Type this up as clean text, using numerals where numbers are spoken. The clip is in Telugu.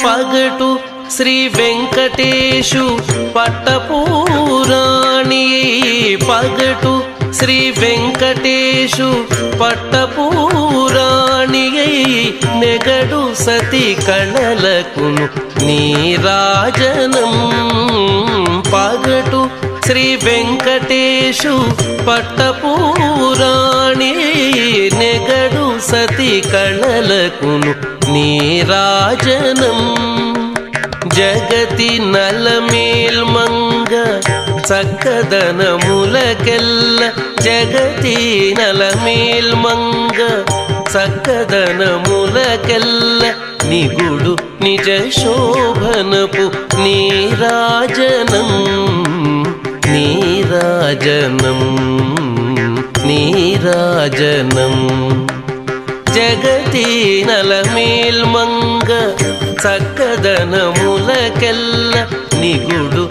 పగటు శ్రీ వెంకటేశు పట్టపూరాణి పగటు శ్రీ వెంకటేశు పట్టపూరాణి నెగడు సతి కళలకును నీరాజనం పగటు శ్రీ వెంకటేశు పట్టపూరాణి నెగడు సతి కళలకును నీరాజనం జగతి నలమేల్మంగ చక్కదనములకెల్ల జగతి నలమేల్మంగ చక్కదనములకెల్ల నిగుడు నిజ శోభనపు నీరాజనం నీరాజనం నీరాజనం జగతి నలమేల్మంగ చక్కదనములకెల్ల నిగుడు